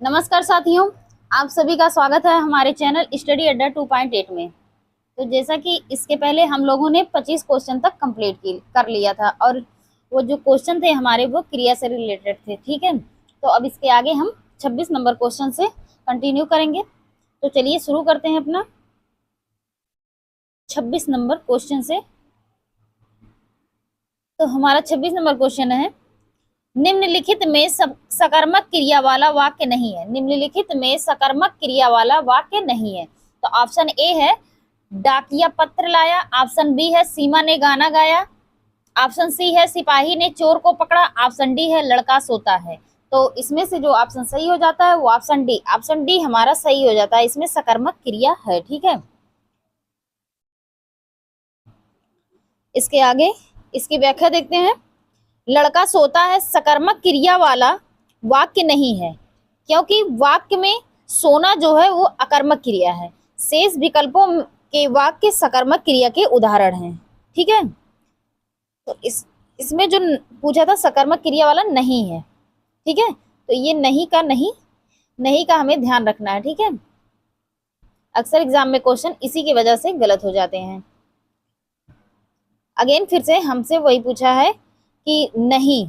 नमस्कार साथियों, आप सभी का स्वागत है हमारे चैनल स्टडी अड्डा 2.8 में। तो जैसा कि इसके पहले हम लोगों ने 25 क्वेश्चन तक कंप्लीट कर लिया था और वो जो क्वेश्चन थे हमारे वो क्रिया से रिलेटेड थे। ठीक है, तो अब इसके आगे हम 26 नंबर क्वेश्चन से कंटिन्यू करेंगे। तो चलिए शुरू करते हैं अपना 26 नंबर क्वेश्चन से। तो हमारा 26 नंबर क्वेश्चन है, निम्नलिखित में सकर्मक क्रिया वाला वाक्य नहीं है। निम्नलिखित में सकर्मक क्रिया वाला वाक्य नहीं है। तो ऑप्शन ए है डाकिया पत्र लाया, ऑप्शन बी है सीमा ने गाना गाया, ऑप्शन सी है सिपाही ने चोर को पकड़ा, ऑप्शन डी है लड़का सोता है। तो इसमें से जो ऑप्शन सही हो जाता है वो ऑप्शन डी हमारा सही हो जाता है। इसमें सकर्मक क्रिया है। ठीक है, इसके आगे इसकी व्याख्या देखते हैं। लड़का सोता है सकर्मक क्रिया वाला वाक्य नहीं है, क्योंकि वाक्य में सोना जो है वो अकर्मक क्रिया है। शेष विकल्पों के वाक्य सकर्मक क्रिया के उदाहरण हैं। ठीक है, तो इसमें जो पूछा था सकर्मक क्रिया वाला नहीं है। ठीक है, तो ये नहीं का हमें ध्यान रखना है। ठीक है, अक्सर एग्जाम में क्वेश्चन इसी की वजह से गलत हो जाते हैं। अगेन फिर से हमसे वही पूछा है कि नहीं।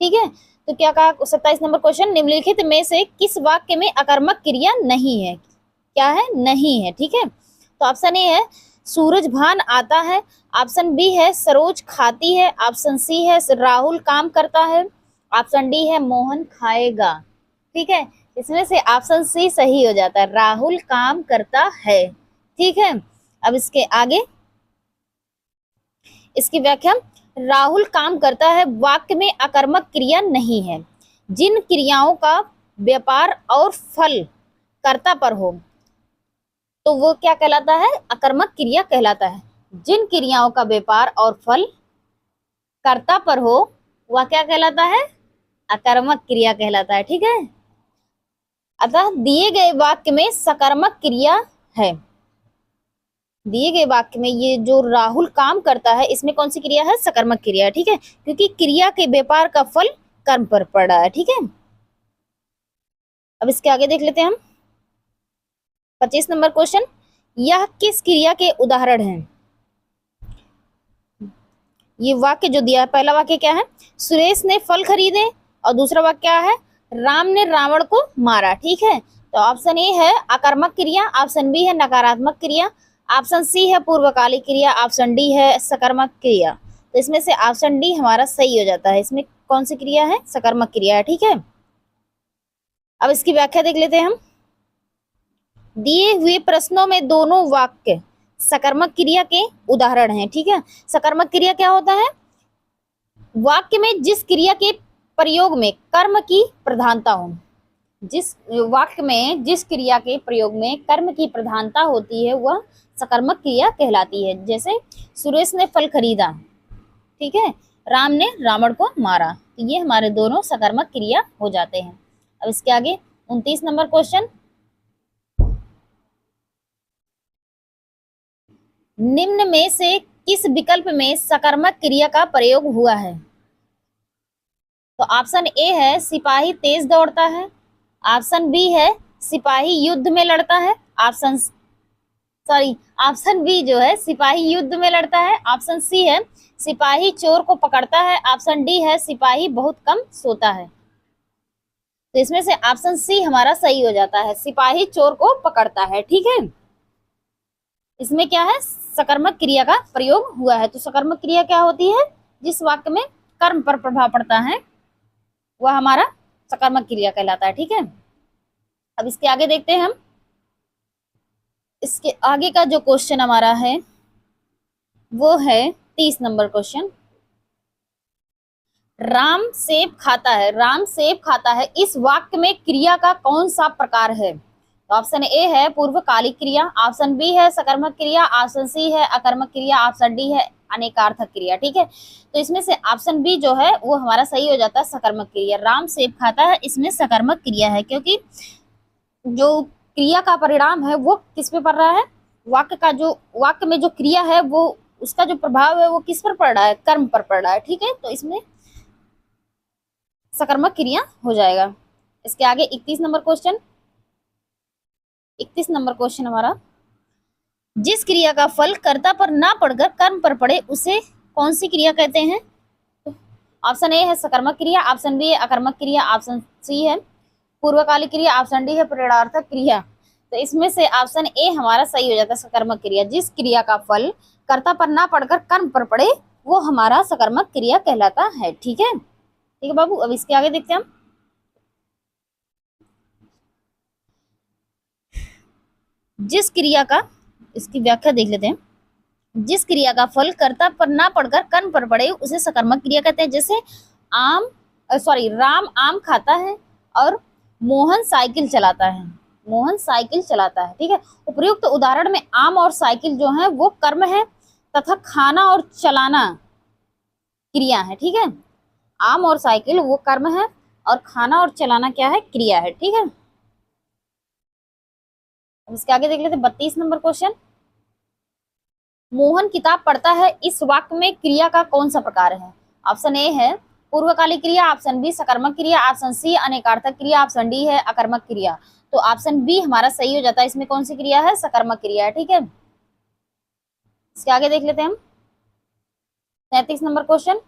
ठीक है, तो क्या कहा 27 नंबर क्वेश्चन, निम्नलिखित में से किस वाक्य में अकर्मक क्रिया नहीं है? क्या है? नहीं है। ठीक है, तो ऑप्शन ए है सूरज भान आता है, ऑप्शन बी है सरोज खाती है, ऑप्शन सी है राहुल काम करता है, ऑप्शन डी है मोहन खाएगा। ठीक है, इसमें से ऑप्शन सी सही हो जाता है, राहुल काम करता है। ठीक है, अब इसके आगे इसकी व्याख्या, राहुल काम करता है वाक्य में अकर्मक क्रिया नहीं है। जिन क्रियाओं का व्यापार और फल कर्ता पर हो तो वो क्या कहलाता है? अकर्मक क्रिया कहलाता है। जिन क्रियाओं का व्यापार और फल कर्ता पर हो वह क्या कहलाता है? अकर्मक क्रिया कहलाता है। ठीक है, अतः दिए गए वाक्य में सकर्मक क्रिया है। दिए गए वाक्य में ये जो राहुल काम करता है इसमें कौन सी क्रिया है? सकर्मक क्रिया है। ठीक है, क्योंकि क्रिया के व्यापार का फल कर्म पर पड़ रहा है। ठीक है, अब इसके आगे देख लेते हैं हम 25 नंबर क्वेश्चन, यह किस क्रिया के उदाहरण हैं? ये वाक्य जो दिया है, पहला वाक्य क्या है? सुरेश ने फल खरीदे, और दूसरा वाक्य क्या है? राम ने रावण को मारा। ठीक है, तो ऑप्शन ए है अकर्मक क्रिया, ऑप्शन बी है नकारात्मक क्रिया, ऑप्शन सी है पूर्वकालिक क्रिया, ऑप्शन डी है सकर्मक क्रिया। तो इसमें से ऑप्शन डी हमारा सही हो जाता है। इसमें कौन सी क्रिया है? सकर्मक क्रिया है। ठीक है, अब इसकी व्याख्या देख लेते हैं हम। दिए हुए प्रश्नों में दोनों वाक्य सकर्मक क्रिया के उदाहरण हैं। ठीक है, सकर्मक क्रिया क्या होता है? वाक्य में जिस क्रिया के प्रयोग में कर्म की प्रधानता हो, जिस वाक्य में जिस क्रिया के प्रयोग में कर्म की प्रधानता होती है वह सकर्मक क्रिया कहलाती है। जैसे सुरेश ने फल खरीदा, ठीक है, राम ने रावण को मारा, तो ये हमारे दोनों सकर्मक क्रिया हो जाते हैं। अब इसके आगे 29 नंबर क्वेश्चन, निम्न में से किस विकल्प में सकर्मक क्रिया का प्रयोग हुआ है? तो ऑप्शन ए है सिपाही तेज दौड़ता है, ऑप्शन बी है सिपाही युद्ध में लड़ता है, ऑप्शन बी जो है सिपाही युद्ध में लड़ता है, ऑप्शन सी है सिपाही चोर को पकड़ता है, ऑप्शन डी है सिपाही बहुत कम सोता है। तो इसमें से ऑप्शन सी हमारा सही हो जाता है, सिपाही चोर को पकड़ता है। ठीक है, इसमें क्या है? सकर्मक क्रिया का प्रयोग हुआ है। तो सकर्मक क्रिया क्या होती है? जिस वाक्य में कर्म पर प्रभाव पड़ता है वह हमारा सकर्मक क्रिया कहलाता है। ठीक है, अब इसके आगे देखते हैं हम। इसके आगे का जो क्वेश्चन हमारा है वो है 30 नंबर क्वेश्चन, राम सेब खाता है, राम सेब खाता है, इस वाक्य में क्रिया का कौन सा प्रकार है? तो ऑप्शन ए है पूर्वकालिक क्रिया, ऑप्शन बी है सकर्मक क्रिया, ऑप्शन सी है अकर्मक क्रिया, ऑप्शन डी है अनेकार्थक क्रिया। ठीक है, तो इसमें से ऑप्शन बी जो है वो हमारा सही हो जाता है, सकर्मक क्रिया। राम सेब खाता है, इसमें सकर्मक क्रिया है, क्योंकि जो क्रिया का परिणाम है वो किस पे पड़ रहा है? वाक्य में जो क्रिया है वो उसका जो प्रभाव है वो किस पर पड़ रहा है? कर्म पर पड़ रहा है। ठीक है, तो इसमें सकर्मक क्रिया हो जाएगा। इसके आगे 31 नंबर क्वेश्चन हमारा, जिस क्रिया का फल कर्ता पर ना पड़कर कर्म पर पड़े उसे कौन सी क्रिया कहते हैं? ऑप्शन ए है सकर्मक क्रिया, ऑप्शन बी है अकर्मक क्रिया, ऑप्शन सी है पूर्वकालिक क्रिया, ऑप्शन डी है प्रेरणार्थक क्रिया। तो इसमें से ऑप्शन ए हमारा सही हो जाता है सकर्मक क्रिया। जिस क्रिया का फल कर्ता पर ना पड़कर कर्म पर पड़े वो हमारा सकर्मक क्रिया कहलाता है। ठीक है, ठीक है बाबू, अब इसके आगे देखते हैं हम। जिस क्रिया का, इसकी व्याख्या देख लेते हैं। जिस क्रिया का फल कर्ता पर ना पड़कर कर्म पर पड़े उसे सकर्मक क्रिया कहते हैं। जैसे राम आम खाता है और मोहन साइकिल चलाता है। मोहन साइकिल चलाता है, ठीक है। उपयुक्त उदाहरण में आम और साइकिल जो है वो कर्म है तथा खाना और चलाना क्रिया है। ठीक है, आम और साइकिल वो कर्म है और खाना और चलाना क्या है? क्रिया है। ठीक है, अब इसके आगे देख लेते हैं 32 नंबर क्वेश्चन। मोहन किताब पढ़ता है, इस वाक्य में क्रिया का कौन सा प्रकार है? ऑप्शन ए है पूर्वकालिक क्रिया, ऑप्शन बी सकर्मक क्रिया, ऑप्शन सी अनेकार्थक क्रिया, ऑप्शन डी है अकर्मक क्रिया। तो ऑप्शन बी हमारा सही हो जाता है। इसमें कौन सी क्रिया है? सकर्मक क्रिया है। ठीक है, इसके आगे देख लेते हैं हम 33 नंबर क्वेश्चन।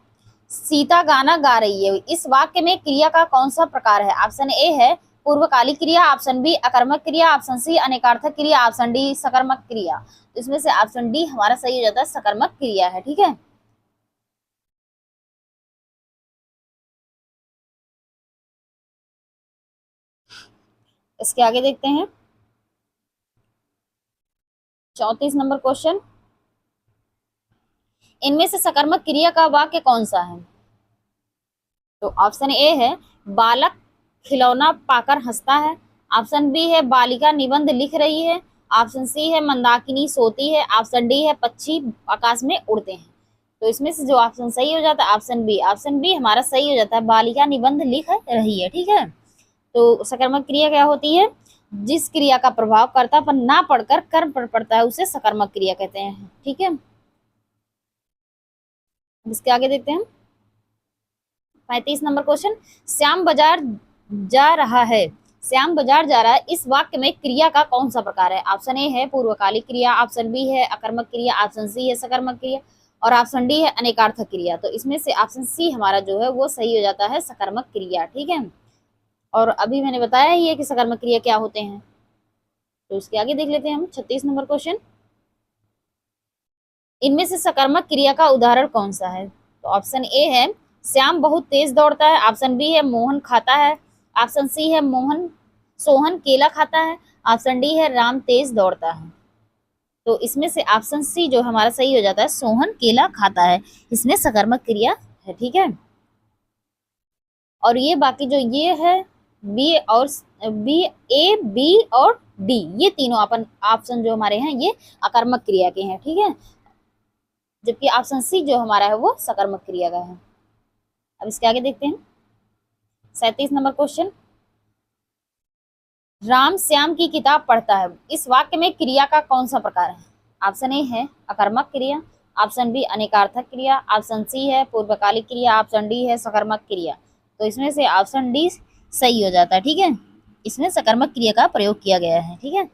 सीता गाना गा रही है, इस वाक्य में क्रिया का कौन सा प्रकार है? ऑप्शन ए है पूर्वकालिक क्रिया, ऑप्शन बी अकर्मक क्रिया, ऑप्शन सी अनेकार्थक क्रिया, ऑप्शन डी सकर्मक क्रिया। इसमें से ऑप्शन डी हमारा सही हो जाता है, सकर्मक क्रिया है। ठीक है, इसके आगे देखते हैं 34 नंबर क्वेश्चन। इनमें से सकर्मक क्रिया का वाक्य कौन सा है? तो ऑप्शन ए है बालक खिलौना पाकर हंसता है, ऑप्शन बी है बालिका निबंध लिख रही है, ऑप्शन सी है मंदाकिनी सोती है, ऑप्शन डी है पक्षी आकाश में उड़ते हैं। तो इसमें से जो ऑप्शन सही हो जाता है ऑप्शन बी। ऑप्शन बी हमारा सही हो जाता है, बालिका निबंध लिख रही है। ठीक है, तो सकर्मक क्रिया क्या होती है? जिस क्रिया का प्रभाव कर्ता पर ना पड़कर कर्म पर पड़ता है उसे सकर्मक क्रिया कहते हैं। ठीक है, इसके आगे देखते हैं 35 नंबर क्वेश्चन। श्याम बाजार जा रहा है, श्याम बाजार जा रहा है, इस वाक्य में क्रिया का कौन सा प्रकार है? ऑप्शन ए है पूर्वकालिक क्रिया, ऑप्शन बी है अकर्मक क्रिया, ऑप्शन सी है सकर्मक क्रिया और ऑप्शन डी है अनेकार्थक क्रिया। तो इसमें से ऑप्शन सी हमारा जो है वो सही हो जाता है, सकर्मक क्रिया। ठीक है, और अभी मैंने बताया ही है कि सकर्मक क्रिया क्या होते हैं। तो इसके आगे देख लेते हैं हम 36 नंबर क्वेश्चन। इनमें से सकर्मक क्रिया का उदाहरण कौन सा है? तो ऑप्शन ए है श्याम बहुत तेज दौड़ता है, ऑप्शन बी है मोहन खाता है, ऑप्शन सी है सोहन केला खाता है, ऑप्शन डी है राम तेज दौड़ता है। तो इसमें से ऑप्शन सी जो हमारा सही हो जाता है, सोहन केला खाता है, इसमें सकर्मक क्रिया है। ठीक है, और ये बाकी जो ये है बी और बी, ए बी और डी, ये तीनों अपन ऑप्शन जो हमारे हैं ये अकर्मक क्रिया के हैं। ठीक है, जबकि ऑप्शन सी जो हमारा है वो सकर्मक क्रिया का है। अब इसके आगे देखते हैं 37 नंबर क्वेश्चन। राम श्याम की किताब पढ़ता है, इस वाक्य में क्रिया का कौन सा प्रकार है? ऑप्शन ए है अकर्मक क्रिया, ऑप्शन बी अनेकार्थक क्रिया, ऑप्शन सी है पूर्वकालिक क्रिया, ऑप्शन डी है सकर्मक क्रिया। तो इसमें से ऑप्शन डी सही हो जाता है। ठीक है, इसमें सकर्मक क्रिया का प्रयोग किया गया है। ठीक है,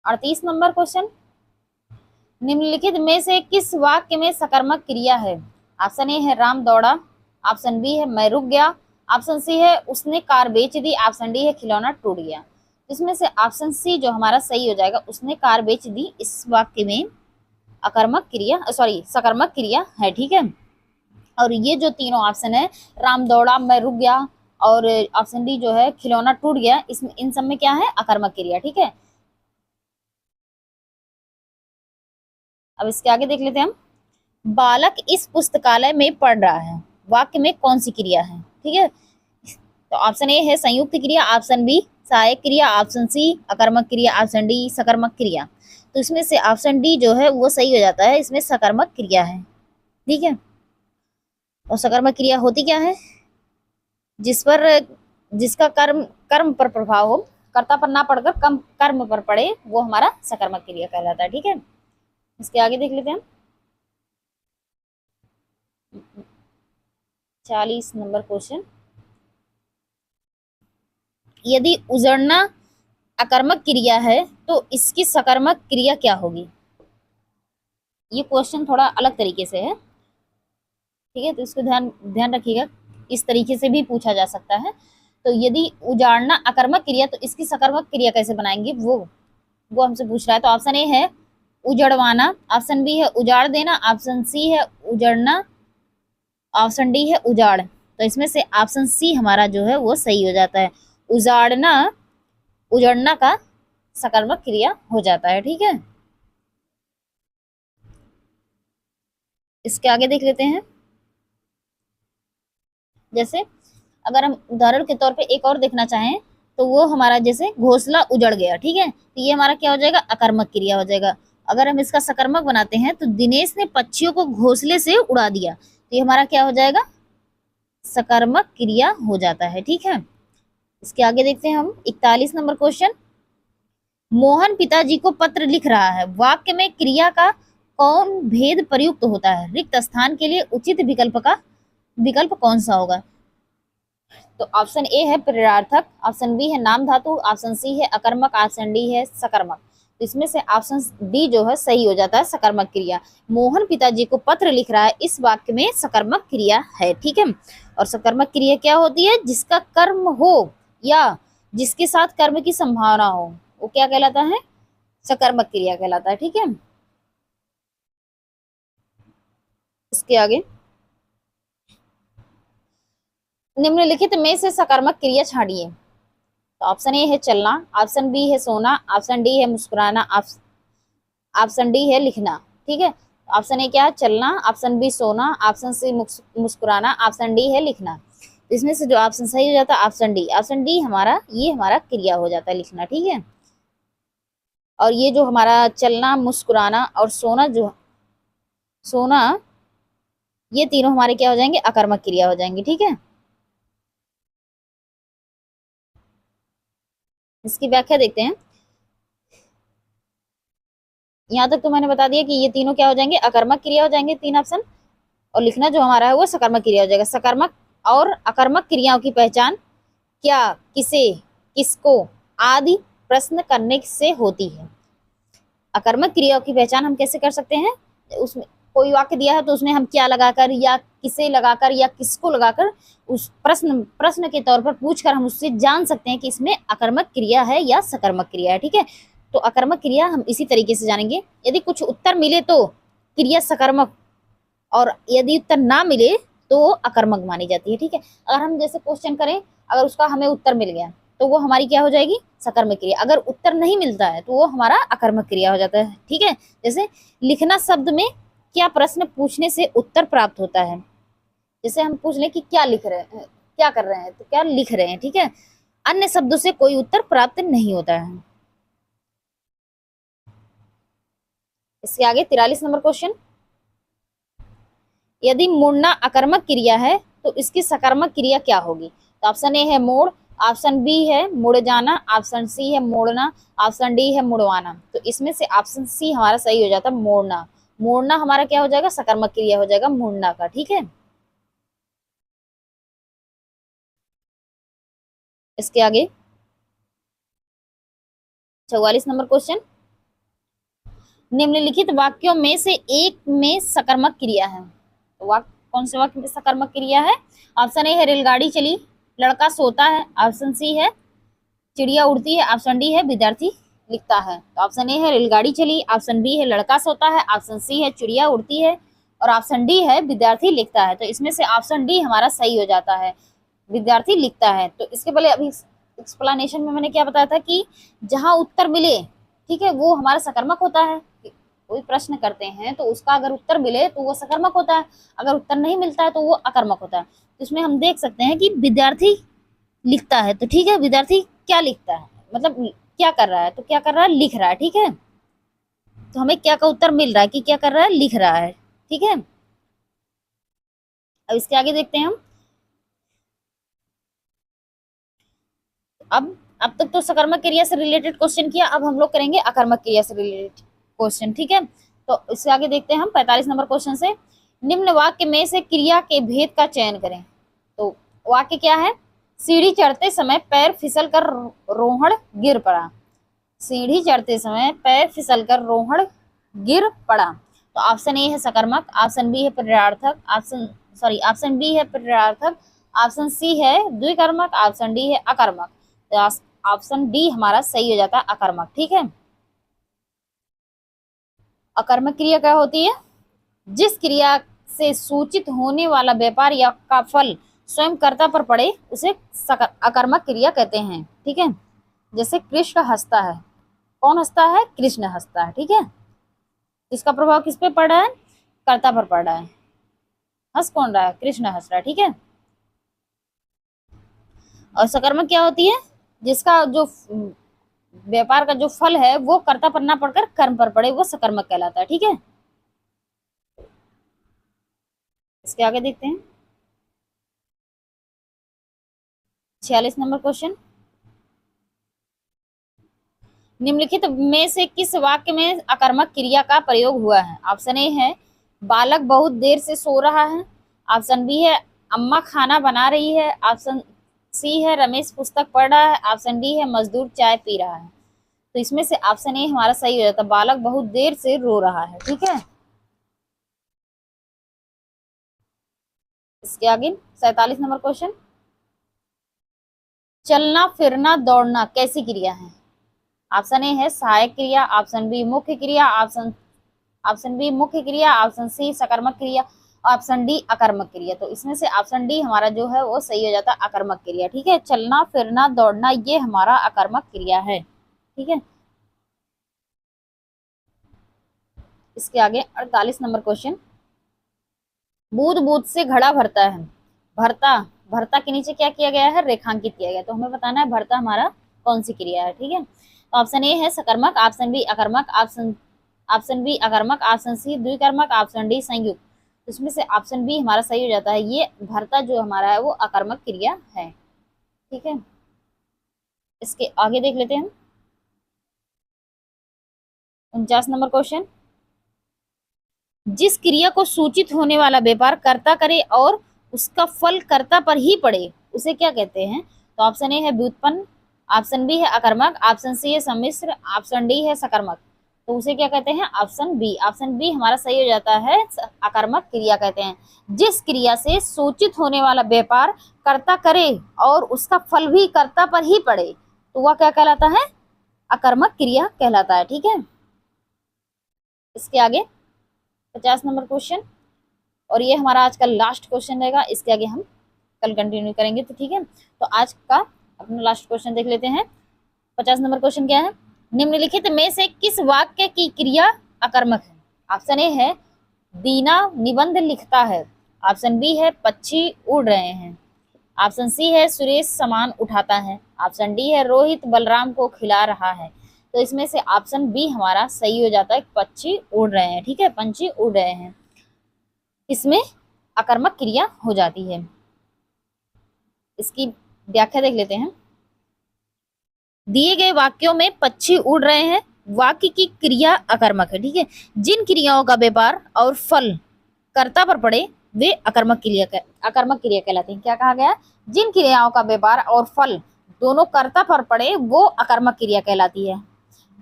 38 नंबर क्वेश्चन। निम्नलिखित में से किस वाक्य में सकर्मक क्रिया है? ऑप्शन ए है राम दौड़ा, ऑप्शन बी है मैं रुक गया, ऑप्शन सी है उसने कार बेच दी, ऑप्शन डी है खिलौना टूट गया। इसमें से ऑप्शन सी जो हमारा सही हो जाएगा, उसने कार बेच दी, इस वाक्य में अकर्मक क्रिया सकर्मक क्रिया है। ठीक है, और ये जो तीनों ऑप्शन है राम दौड़ा, मैं रुक गया और ऑप्शन डी जो है खिलौना टूट गया, इसमें इन सब में क्या है? अकर्मक क्रिया। ठीक है, अब इसके आगे देख लेते हैं हम। बालक इस पुस्तकालय में पढ़ रहा है, वाक्य में कौन सी क्रिया है? ठीक है, तो ऑप्शन ए है संयुक्त क्रिया, ऑप्शन बी सहायक क्रिया, ऑप्शन सी अकर्मक क्रिया, ऑप्शन डी सकर्मक क्रिया। तो इसमें से ऑप्शन डी जो है वो सही हो जाता है, इसमें सकर्मक क्रिया है। ठीक है, और सकर्मक क्रिया होती क्या है? जिस पर जिसका कर्म कर्म पर प्रभाव हो, कर्ता पर ना पड़कर कर्म पर पड़े, वो हमारा सकर्मक क्रिया कहलाता है। ठीक है, इसके आगे देख लेते हैं हम 40 नंबर क्वेश्चन। यदि उजड़ना अकर्मक क्रिया है तो इसकी सकर्मक क्रिया क्या होगी। ये क्वेश्चन थोड़ा अलग तरीके से है, ठीक है, तो इसको ध्यान ध्यान रखिएगा, इस तरीके से भी पूछा जा सकता है। तो यदि उजाड़ना अकर्मक क्रिया तो इसकी सकर्मक क्रिया कैसे बनाएंगे, वो हमसे पूछ रहा है। तो ऑप्शन ए है उजड़वाना, ऑप्शन बी है उजाड़ देना, ऑप्शन सी है उजड़ना, ऑप्शन डी है उजाड़। तो इसमें से ऑप्शन सी हमारा जो है वो सही हो जाता है। उजाड़ना उजड़ना का सकर्मक क्रिया हो जाता है, ठीक है। इसके आगे देख लेते हैं। जैसे अगर हम उदाहरण के तौर पे एक और देखना चाहें तो वो हमारा जैसे घोंसला उजड़ गया, ठीक है, तो ये हमारा क्या हो जाएगा, अकर्मक क्रिया हो जाएगा। अगर हम इसका सकर्मक बनाते हैं तो दिनेश ने पक्षियों को घोंसले से उड़ा दिया, तो ये हमारा क्या हो जाएगा, सकर्मक क्रिया हो जाता है, ठीक है। इसके आगे देखते हैं हम 41 नंबर क्वेश्चन। मोहन पिताजी को पत्र लिख रहा है, वाक्य में क्रिया का कौन भेद प्रयुक्त होता है, रिक्त स्थान के लिए उचित विकल्प कौन सा होगा। तो ऑप्शन ए है प्रेरणार्थक, ऑप्शन बी है नाम धातु, ऑप्शन सी है अकर्मक, ऑप्शन डी है सकर्मक। तो इसमें से ऑप्शन डी जो है सही हो जाता है, सकर्मक क्रिया। मोहन पिताजी को पत्र लिख रहा है, इस वाक्य में सकर्मक क्रिया है, ठीक है। और सकर्मक क्रिया क्या होती है, जिसका कर्म हो या जिसके साथ कर्म की संभावना हो वो क्या कहलाता है, सकर्मक क्रिया कहलाता है, ठीक है। इसके आगे निम्नलिखित में से सकर्मक क्रिया छाड़िए। तो ऑप्शन ए है चलना, ऑप्शन बी है सोना, ऑप्शन डी है मुस्कुराना, ऑप्शन डी है लिखना, ठीक है। ऑप्शन ए क्या है, चलना, ऑप्शन बी सोना, ऑप्शन सी मुस्कुराना, ऑप्शन डी है लिखना। इसमें से जो ऑप्शन सही हो जाता है ऑप्शन डी, ऑप्शन डी हमारा ये हमारा क्रिया हो जाता है, लिखना, ठीक है। और ये जो हमारा चलना, मुस्कुराना और सोना ये तीनों हमारे क्या हो जाएंगे, अकर्मक क्रिया हो जाएंगे, ठीक है। इसकी व्याख्या देखते हैं। यहाँ तक तो मैंने बता दिया कि ये तीनों क्या हो जाएंगे, अकर्मक क्रिया हो जाएंगे, तीन ऑप्शन। और लिखना जो हमारा है वो सकर्मक क्रिया हो जाएगा। सकर्मक और अकर्मक क्रियाओं की पहचान क्या, किसे, किसको आदि प्रश्न करने से होती है। अकर्मक क्रियाओं की पहचान हम कैसे कर सकते हैं, उसमें कोई वाक्य दिया है तो उसमें हम क्या लगाकर या किसे लगाकर या किसको लगाकर उस प्रश्न के तौर पर पूछकर हम उससे जान सकते हैं कि इसमें अकर्मक क्रिया है या सकर्मक क्रिया है, ठीक है। तो अकर्मक क्रिया हम इसी तरीके से जानेंगे। यदि कुछ उत्तर मिले तो क्रिया सकर्मक, और यदि उत्तर ना मिले तो वो अकर्मक मानी जाती है, ठीक है। अगर हम जैसे क्वेश्चन करें, अगर उसका हमें उत्तर मिल गया तो वो हमारी क्या हो जाएगी, सकर्मक क्रिया। अगर उत्तर नहीं मिलता है तो वो हमारा अकर्मक क्रिया हो जाता है, ठीक है। जैसे लिखना शब्द में क्या प्रश्न पूछने से उत्तर प्राप्त होता है। जैसे हम पूछ लें कि क्या लिख रहे हैं, क्या कर रहे हैं, तो क्या लिख रहे हैं, ठीक है। अन्य शब्दों से कोई उत्तर प्राप्त नहीं होता है। इसके आगे 43 नंबर क्वेश्चन। यदि मुड़ना अकर्मक क्रिया है तो इसकी सकर्मक क्रिया क्या होगी। तो ऑप्शन ए है मोड़, ऑप्शन बी है मुड़ जाना, ऑप्शन सी है मोड़ना, ऑप्शन डी है मुड़वाना। तो इसमें से ऑप्शन सी हमारा सही हो जाता है, मोड़ना। मोड़ना हमारा क्या हो जाएगा, सकर्मक क्रिया हो जाएगा मुड़ना का, ठीक है। इसके आगे 44 नंबर क्वेश्चन। निम्नलिखित वाक्यों में से एक में सकर्मक क्रिया है। तो वाक्य कौन से वाक्य में सकर्मक क्रिया है। ऑप्शन ए है रेलगाड़ी चली, लड़का सोता है, ऑप्शन सी है चिड़िया उड़ती है, ऑप्शन डी है विद्यार्थी लिखता है। तो ऑप्शन ए है रेलगाड़ी चली, ऑप्शन बी है लड़का सोता है, ऑप्शन सी है चिड़िया उड़ती है और ऑप्शन डी है विद्यार्थी लिखता है। तो इसमें से ऑप्शन डी हमारा सही हो जाता है, विद्यार्थी लिखता है। तो इसके पहले अभी एक्सप्लेनेशन में मैंने क्या बताया था कि जहां उत्तर मिले, ठीक है, वो हमारा सकर्मक होता है। कोई प्रश्न करते हैं तो उसका अगर उत्तर मिले तो वो सकर्मक होता है, अगर उत्तर नहीं मिलता है तो वो अकर्मक होता है। तो इसमें हम देख सकते हैं कि विद्यार्थी लिखता है, तो ठीक है, विद्यार्थी क्या लिखता है, मतलब क्या कर रहा है, तो क्या कर रहा है, लिख रहा है, ठीक है। तो हमें क्या का उत्तर मिल रहा है कि क्या कर रहा है, लिख रहा है, ठीक है। अब इसके आगे देखते हैं हम। अब तक तो सकर्मक क्रिया से रिलेटेड क्वेश्चन किया, अब हम लोग करेंगे अकर्मक क्रिया से रिलेटेड क्वेश्चन, ठीक है। तो इससे आगे देखते हैं हम 45 नंबर क्वेश्चन से। निम्न वाक्य में से क्रिया के भेद का चयन करें। तो वाक्य क्या है, सीढ़ी चढ़ते समय पैर फिसलकर रोहड़ गिर पड़ा। सीढ़ी चढ़ते समय पैर फिसलकर रोहड़ गिर पड़ा। तो ऑप्शन ए है सकर्मक, ऑप्शन बी है प्रत्यार्थक, ऑप्शन बी है प्रत्यार्थक, ऑप्शन सी है द्विकर्मक, ऑप्शन डी है अकर्मक। तो ऑप्शन डी हमारा सही हो जाता है अकर्मक। ठीक है, अकर्मक क्रिया क्या होती है? जिस क्रिया से सूचित होने वाला व्यापार या का फल स्वयं कर्ता पर पड़े उसे अकर्मक क्रिया कहते हैं। ठीक है, जैसे कृष्ण हंसता है, कौन हंसता है? कृष्ण हंसता है। ठीक है, इसका प्रभाव किस पे पड़ रहा है? कर्ता पर पड़ रहा है। हंस कौन रहा है? कृष्ण हंस रहा है। ठीक है, और सकर्मक क्या होती है? जिसका जो व्यापार का जो फल है वो कर्ता पर ना पड़कर कर्म पर पड़े, वो सकर्मक कहलाता है। ठीक है, इसके आगे देखते हैं 46 नंबर क्वेश्चन। निम्नलिखित में से किस वाक्य में अकर्मक क्रिया का प्रयोग हुआ है? ऑप्शन ए है बालक बहुत देर से सो रहा है, ऑप्शन बी है अम्मा खाना बना रही है, ऑप्शन सी है रमेश पुस्तक पढ़ रहा है, ऑप्शन डी है मजदूर चाय पी रहा है। तो इसमें से ऑप्शन ए हमारा सही हो जाता है, बालक बहुत देर से रो रहा है। ठीक है, इसके आगे 47 नंबर क्वेश्चन। चलना फिरना दौड़ना कैसी क्रिया है? ऑप्शन ए है सहायक क्रिया, ऑप्शन बी मुख्य क्रिया, ऑप्शन बी मुख्य क्रिया, ऑप्शन सी सकर्मक क्रिया, ऑप्शन डी अकर्मक क्रिया। तो इसमें से ऑप्शन डी हमारा जो है वो सही हो जाता है अकर्मक क्रिया। ठीक है, चलना फिरना दौड़ना ये हमारा अकर्मक क्रिया है। ठीक है, इसके आगे 48 नंबर क्वेश्चन। बूंद बूंद से घड़ा भरता है, भरता भरता के नीचे क्या किया गया है? रेखांकित किया गया। तो हमें बताना है भरता हमारा कौन सी क्रिया है। ठीक है, तो ऑप्शन ए है सकर्मक, ऑप्शन बी अकर्मक, ऑप्शन बी अकर्मक, ऑप्शन सी द्विकर्मक, ऑप्शन डी संयुक्त। तो इसमें से ऑप्शन बी हमारा सही हो जाता है, ये भरता जो हमारा है वो अकर्मक क्रिया है। ठीक है, इसके आगे देख लेते हैं 49 नंबर क्वेश्चन। जिस क्रिया को सूचित होने वाला व्यापार कर्ता करे और उसका फल कर्ता पर ही पड़े उसे क्या कहते हैं? तो ऑप्शन ए है व्युत्पन्न, ऑप्शन बी है अकर्मक, ऑप्शन सी है सम्मिश्र, ऑप्शन डी है सकर्मक। तो उसे क्या कहते हैं? Option B. ऑप्शन बी हमारा सही हो जाता है, अकर्मक क्रिया कहते हैं। जिस क्रिया से सूचित होने वाला व्यापार कर्ता करे और उसका फल भी कर्ता पर ही पड़े तो वह क्या कहलाता है? अकर्मक क्रिया कहलाता है। ठीक है, इसके आगे 50 नंबर क्वेश्चन, और ये हमारा आज का लास्ट क्वेश्चन रहेगा, इसके आगे हम कल कंटिन्यू करेंगे। तो ठीक है, तो आज का अपना लास्ट क्वेश्चन देख लेते हैं। 50 नंबर क्वेश्चन क्या है? निम्नलिखित में से किस वाक्य की क्रिया अकर्मक है? ऑप्शन ए है दीना निबंध लिखता है, ऑप्शन बी है पक्षी उड़ रहे हैं, ऑप्शन सी है सुरेश सामान उठाता है, ऑप्शन डी है रोहित बलराम को खिला रहा है। तो इसमें से ऑप्शन बी हमारा सही हो जाता है, पक्षी उड़ रहे हैं। ठीक है, पंछी उड़ रहे हैं, इसमें अकर्मक क्रिया हो जाती है। इसकी व्याख्या देख लेते हैं। दिए गए वाक्यों में पक्षी उड़ रहे हैं वाक्य की क्रिया अकर्मक है। ठीक है, जिन क्रियाओं का व्यापार और फल कर्ता पर पड़े वे अकर्मक क्रिया कहलाती हैं। क्या कहा गया? जिन क्रियाओं का व्यापार और फल दोनों कर्ता पर पड़े वो अकर्मक क्रिया कहलाती है।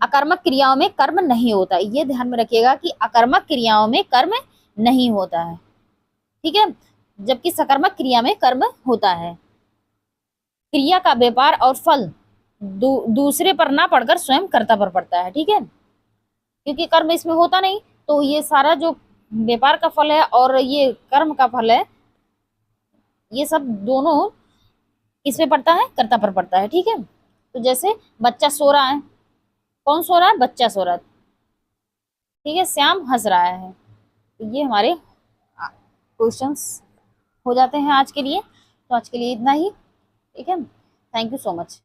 अकर्मक क्रियाओं में कर्म नहीं होता, ये ध्यान में रखिएगा कि अकर्मक क्रियाओं में कर्म नहीं होता है। ठीक है, जबकि सकर्मक क्रिया में कर्म होता है। क्रिया का व्यापार और फल दूसरे पर ना पड़कर स्वयं कर्ता पर पड़ता है। ठीक है, क्योंकि कर्म इसमें होता नहीं, तो ये सारा जो व्यापार का फल है और ये कर्म का फल है ये सब दोनों किस पे पड़ता है? कर्ता पर पड़ता है। ठीक है, तो जैसे बच्चा सो रहा है, कौन सो रहा है? बच्चा सो रहा है। ठीक है, श्याम हंस रहा है। तो ये हमारे क्वेश्चंस हो जाते हैं आज के लिए। तो आज के लिए इतना ही। ठीक है, थैंक यू सो मच।